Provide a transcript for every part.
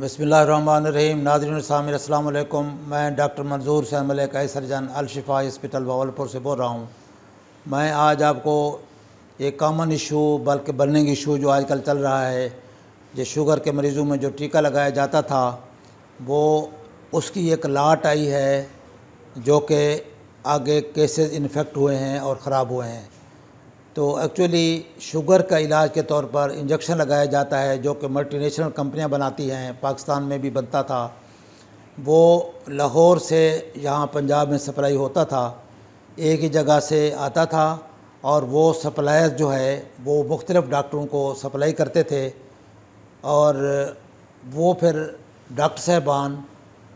बिस्मिल्लाहिर्रहमानिर्रहीम। नाज़रीन सामिर अस्सलाम वालेकुम। मैं doctor Manzoor Hussain Malik eye surgeon Al Shifa hospital Bahawalpur से बोल रहा हूँ। मैं आज आपको एक कॉमन इशू बल्कि बर्निंग इशू जो आजकल चल रहा है, जो शुगर के मरीज़ों में जो टीका लगाया जाता था वो उसकी एक लाट आई है जो कि आगे केसेस इन्फेक्ट हुए हैं और ख़राब हुए हैं। तो एक्चुअली शुगर का इलाज के तौर पर इंजेक्शन लगाया जाता है जो कि मल्टीनेशनल कंपनियां बनाती हैं, पाकिस्तान में भी बनता था। वो लाहौर से यहाँ पंजाब में सप्लाई होता था, एक ही जगह से आता था और वो सप्लायर जो है वो मुख्तलिफ़ डॉक्टरों को सप्लाई करते थे और वो फिर डॉक्टर साहबान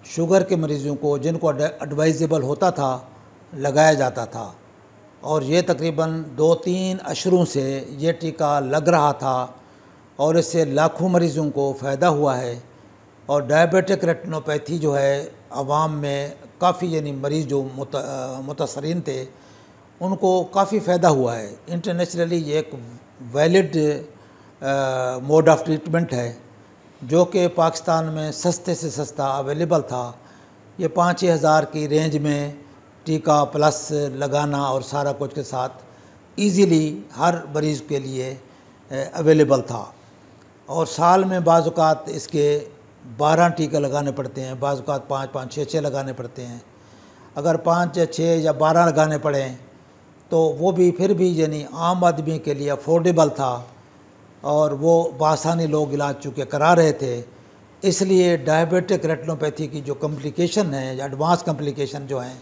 शुगर के मरीज़ों को जिनको एडवाइजेबल होता था लगाया जाता था। और ये तकरीबन 2-3 अशरों से ये टीका लग रहा था और इससे लाखों मरीज़ों को फ़ायदा हुआ है। और डायबिटिक रेटिनोपैथी जो है आवाम में काफ़ी यानी मरीज़ जो मुतासरीन थे उनको काफ़ी फ़ायदा हुआ है। इंटरनेशनली ये एक वैलिड मोड ऑफ़ ट्रीटमेंट है जो कि पाकिस्तान में सस्ते से सस्ता अवेलेबल था। ये 5-6 हज़ार की रेंज में टीका प्लस लगाना और सारा कुछ के साथ इजीली हर मरीज़ के लिए अवेलेबल था। और साल में बाज़ औक़ात इसके 12 टीके लगाने पड़ते हैं, बाज़ औक़ात 5-5, 6-6 लगाने पड़ते हैं। अगर 5 या 6 या 12 लगाने पड़ें तो वो भी फिर भी यानी आम आदमी के लिए अफोर्डेबल था और वो बआसानी लोग इलाज चूँकि करा रहे थे। इसलिए डायबिटिक रेटिनोपैथी की जो कम्प्लिकेशन है या एडवांस कम्प्लिकेशन जो हैं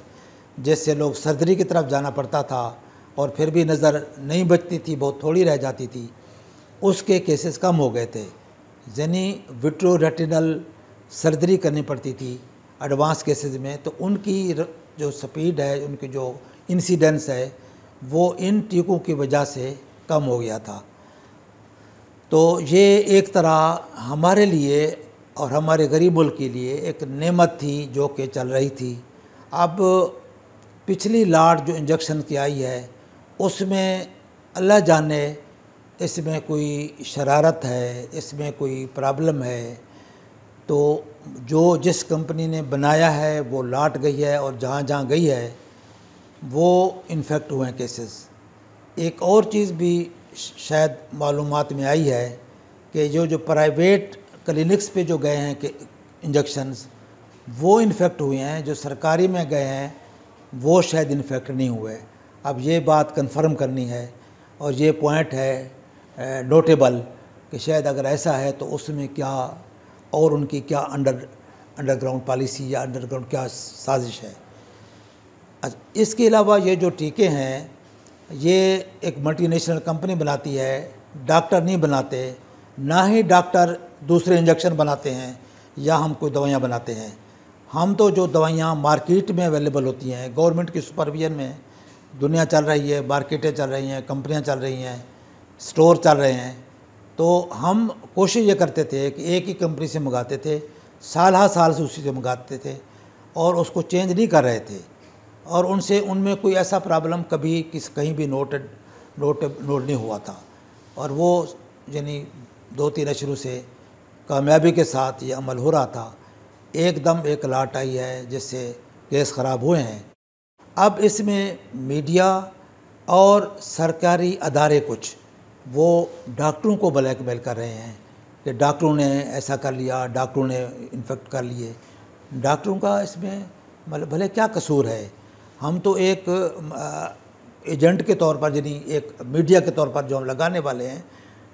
जिससे लोग सर्जरी की तरफ जाना पड़ता था और फिर भी नज़र नहीं बचती थी, बहुत थोड़ी रह जाती थी, उसके केसेस कम हो गए थे। यानी विट्रोरेटिनल सर्जरी करनी पड़ती थी एडवांस केसेस में, तो उनकी जो स्पीड है, उनकी जो इंसिडेंस है वो इन टीकों की वजह से कम हो गया था। तो ये एक तरह हमारे लिए और हमारे गरीब मुल्क के लिए एक नेमत थी जो कि चल रही थी। अब पिछली लाट जो इंजेक्शन की आई है उसमें अल्लाह जाने इसमें कोई शरारत है, इसमें कोई प्रॉब्लम है, तो जो जिस कंपनी ने बनाया है वो लाट गई है और जहाँ जहाँ गई है वो इन्फेक्ट हुए हैं केसेस। एक और चीज़ भी शायद मालूमात में आई है कि जो प्राइवेट क्लिनिक्स पे जो गए हैं कि इंजेक्शन्स वो इन्फेक्ट हुए हैं, जो सरकारी में गए हैं वो शायद इन्फेक्ट नहीं हुए। अब ये बात कंफर्म करनी है और ये पॉइंट है नोटेबल कि शायद अगर ऐसा है तो उसमें क्या और उनकी क्या अंडरग्राउंड पॉलिसी या अंडरग्राउंड क्या साजिश है। इसके अलावा ये जो टीके हैं ये एक मल्टीनेशनल कंपनी बनाती है, डॉक्टर नहीं बनाते, ना ही डॉक्टर दूसरे इंजेक्शन बनाते हैं या हम कोई दवाइयाँ बनाते हैं। हम तो जो दवाइयाँ मार्केट में अवेलेबल होती हैं, गवर्नमेंट की सुपरविजन में दुनिया चल रही है, मार्केटें चल रही हैं, कंपनियाँ चल रही हैं, स्टोर चल रहे हैं, तो हम कोशिश ये करते थे कि एक ही कंपनी से मंगाते थे, साल हर साल से उसी से मंगाते थे और उसको चेंज नहीं कर रहे थे और उनमें कोई ऐसा प्रॉब्लम कभी कहीं भी नोट नहीं हुआ था और वो यानी 2-3 अशरों से कामयाबी के साथ ये अमल हो रहा था। एकदम एक लाट आई है जिससे केस ख़राब हुए हैं। अब इसमें मीडिया और सरकारी अदारे कुछ वो डॉक्टरों को ब्लैकमेल कर रहे हैं कि डॉक्टरों ने ऐसा कर लिया, डॉक्टरों ने इन्फेक्ट कर लिए। डॉक्टरों का इसमें मतलब भले क्या कसूर है। हम तो एक एजेंट के तौर पर यानी एक मीडिया के तौर पर जो हम लगाने वाले हैं,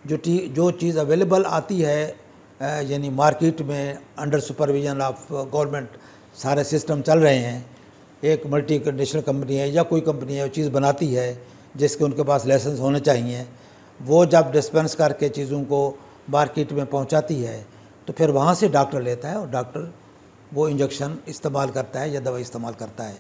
जो चीज़ अवेलेबल आती है यानी मार्केट में अंडर सुपरविजन ऑफ गवर्नमेंट सारे सिस्टम चल रहे हैं। एक मल्टीनेशनल कंपनी है या कोई कंपनी है वो चीज़ बनाती है जिसके उनके पास लाइसेंस होने चाहिए, वो जब डिस्पेंस करके चीज़ों को मार्केट में पहुंचाती है तो फिर वहाँ से डॉक्टर लेता है और डॉक्टर वो इंजेक्शन इस्तेमाल करता है या दवाई इस्तेमाल करता है।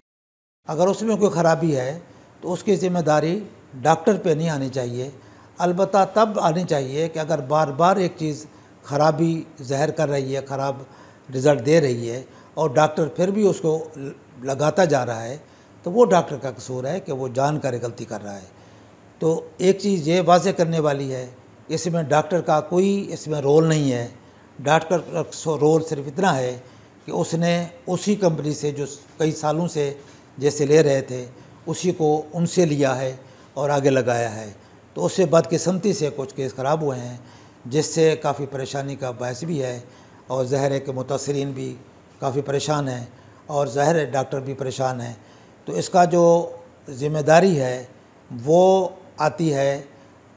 अगर उसमें कोई ख़राबी है तो उसकी ज़िम्मेदारी डॉक्टर पे नहीं आनी चाहिए, अलबत्ता तब आनी चाहिए कि अगर बार बार एक चीज़ ख़राबी ज़हर कर रही है, ख़राब रिज़ल्ट दे रही है और डॉक्टर फिर भी उसको लगाता जा रहा है तो वो डॉक्टर का कसूर है कि वो जानकर गलती कर रहा है। तो एक चीज़ ये वाज़ेह करने वाली है, इसमें डॉक्टर का कोई इसमें रोल नहीं है। डॉक्टर का रोल सिर्फ इतना है कि उसने उसी कंपनी से जो कई सालों से जैसे ले रहे थे उसी को उनसे लिया है और आगे लगाया है। तो उससे बदकिस्मती से कुछ केस ख़राब हुए हैं, जिससे काफ़ी परेशानी का बायस भी है, और ज़ाहिर है कि मुतासरीन भी काफ़ी परेशान हैं और ज़ाहिर है डॉक्टर भी परेशान हैं। तो इसका जो ज़िम्मेदारी है वो आती है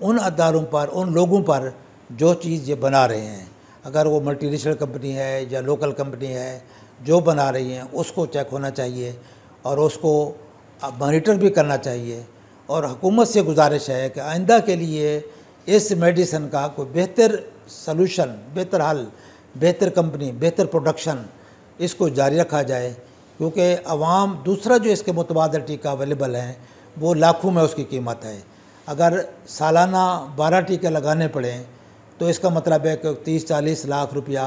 उन अदारों पर, उन लोगों पर जो चीज़ ये बना रहे हैं। अगर वो मल्टीनेशनल कंपनी है या लोकल कंपनी है जो बना रही हैं, उसको चेक होना चाहिए और उसको मॉनिटर भी करना चाहिए। और हुकूमत से गुजारिश है कि आइंदा के लिए इस मेडिसिन का कोई बेहतर सलूशन, बेहतर हल, बेहतर कंपनी, बेहतर प्रोडक्शन इसको जारी रखा जाए, क्योंकि अवाम दूसरा जो इसके मुतबादल टीका अवेलेबल हैं वो लाखों में उसकी कीमत है। अगर सालाना 12 टीके लगाने पड़ें तो इसका मतलब है कि 30-40 लाख रुपया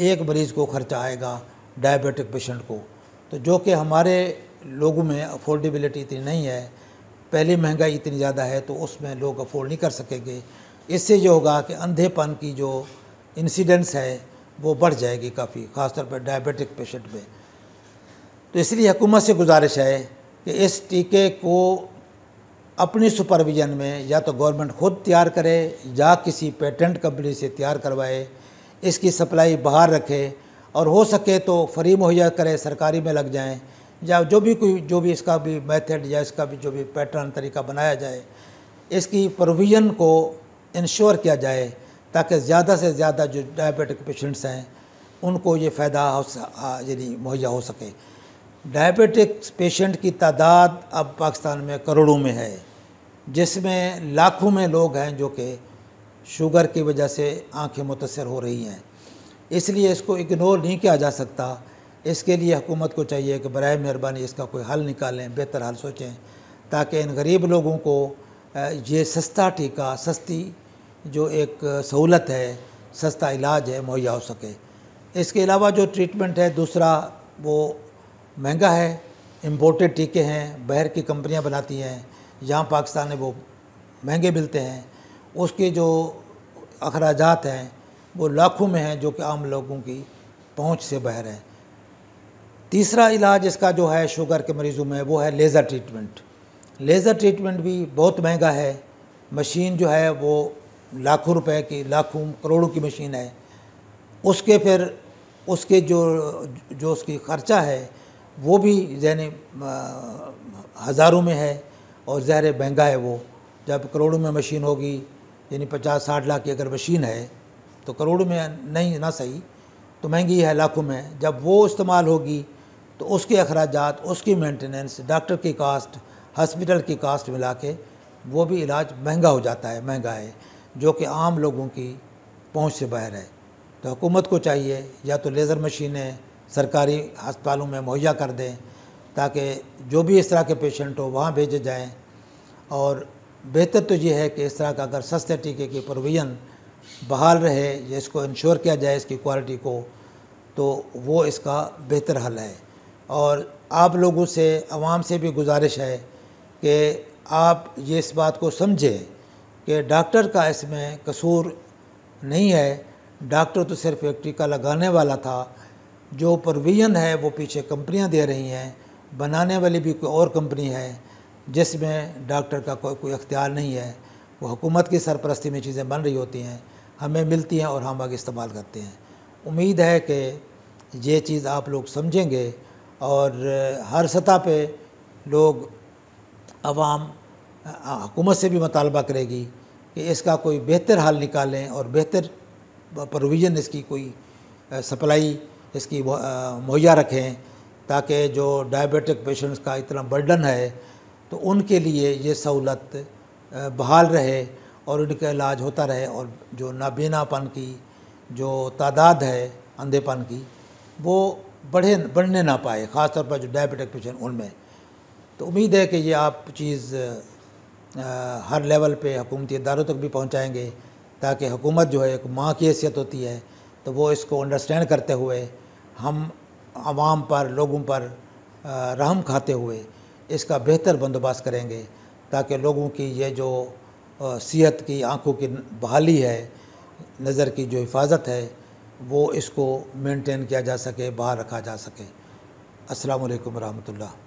एक मरीज़ को खर्चा आएगा डायबिटिक पेशेंट को, तो जो कि हमारे लोगों में अफोर्डेबिलिटी इतनी नहीं है। पहली महंगाई इतनी ज़्यादा है तो उसमें लोग अफोर्ड नहीं कर सकेंगे। इससे जो होगा कि अंधेपन की जो इंसिडेंस है वो बढ़ जाएगी काफ़ी, ख़ासतौर पर डायबिटिक पेशेंट में। तो इसलिए हुकूमत से गुजारिश है कि इस टीके को अपनी सुपरविजन में या तो गवर्नमेंट खुद तैयार करे या किसी पेटेंट कंपनी से तैयार करवाए, इसकी सप्लाई बाहर रखे और हो सके तो फ्री मुहैया करे, सरकारी में लग जाएं, या जो भी इसका भी मेथड या इसका भी जो भी पैटर्न तरीका बनाया जाए, इसकी प्रोविज़न को इंश्योर किया जाए ताकि ज़्यादा से ज़्यादा जो डायबिटिक पेशेंट्स हैं उनको ये फ़ायदा यानी मुहैया हो सके। डायबिटिक पेशेंट की तादाद अब पाकिस्तान में करोड़ों में है, जिसमें लाखों में लोग हैं जो कि शुगर की वजह से आंखें मुतासर हो रही हैं। इसलिए इसको इग्नोर नहीं किया जा सकता। इसके लिए हुकूमत को चाहिए कि बराए मेहरबानी इसका कोई हल निकालें, बेहतर हल सोचें, ताकि इन गरीब लोगों को ये सस्ता टीका, सस्ती जो एक सहूलत है, सस्ता इलाज है, मुहैया हो सके। इसके अलावा जो ट्रीटमेंट है दूसरा वो महंगा है, इम्पोर्टेड टीके हैं, बाहर की कंपनियां बनाती हैं, यहाँ पाकिस्तान में वो महंगे मिलते हैं, उसके जो अखराजात हैं वो लाखों में हैं जो कि आम लोगों की पहुंच से बाहर है। तीसरा इलाज इसका जो है शुगर के मरीज़ों में वो है लेज़र ट्रीटमेंट। लेज़र ट्रीटमेंट भी बहुत महंगा है, मशीन जो है वो लाखों रुपए की, लाखों करोड़ों की मशीन है। उसके फिर उसके जो उसकी ख़र्चा है वो भी यानी हज़ारों में है और ज़ाहिर महंगा है वो। जब करोड़ों में मशीन होगी, यानी 50-60 लाख की अगर मशीन है तो करोड़ों में नहीं ना सही तो महंगी है लाखों में। जब वो इस्तेमाल होगी तो उसके अखराजात, उसकी मेंटेनेंस, डॉक्टर की कास्ट, हॉस्पिटल की कास्ट मिला के वो भी इलाज महंगा हो जाता है, महंगा है, जो कि आम लोगों की पहुंच से बाहर है। तो हुकूमत को चाहिए या तो लेज़र मशीनें सरकारी अस्पतालों में मुहैया कर दें ताकि जो भी इस तरह के पेशेंट हो वहाँ भेजे जाएं। और बेहतर तो ये है कि इस तरह का अगर सस्ते टीके की प्रोविज़न बहाल रहे या इसको इंश्योर किया जाए इसकी क्वालिटी को, तो वो इसका बेहतर हल है। और आप लोगों से, आवाम से भी गुजारिश है कि आप ये इस बात को समझें कि डॉक्टर का इसमें कसूर नहीं है। डॉक्टर तो सिर्फ एक टीका लगाने वाला था, जो प्रोविज़न है वो पीछे कंपनियां दे रही हैं, बनाने वाली भी कोई और कंपनी है जिसमें डॉक्टर का कोई अख्तियार नहीं है। वो हुकूमत की सरपरस्ती में चीज़ें बन रही होती हैं, हमें मिलती हैं और हम आगे इस्तेमाल करते हैं। उम्मीद है कि ये चीज़ आप लोग समझेंगे और हर सतह पे लोग, अवाम हुकूमत से भी मुतालबा करेगी कि इसका कोई बेहतर हल निकालें और बेहतर प्रोविज़न इसकी कोई सप्लाई इसकी मुहैया रखें, ताकि जो डायबिटिक पेशेंट्स का इतना बर्डन है तो उनके लिए ये सहूलत बहाल रहे और उनका इलाज होता रहे, और जो नाबीनापन की जो तादाद है, अंधेपन की, वो बढ़ने ना पाए, ख़ास तौर पर जो डायबिटिक पेशेंट उनमें। तो उम्मीद है कि ये आप चीज़ हर लेवल पे हुकूमती इदारों तक भी पहुंचाएंगे, ताकि हुकूमत जो है एक माँ की हैसियत होती है तो वो इसको अंडरस्टैंड करते हुए हम आवाम पर, लोगों पर रहम खाते हुए इसका बेहतर बंदोबस्त करेंगे, ताकि लोगों की ये जो सेहत की, आँखों की बहाली है, नज़र की जो हिफाजत है, वो इसको मेंटेन किया जा सके, बाहर रखा जा सके। अस्सलाम वालेकुम रहमतुल्लाह।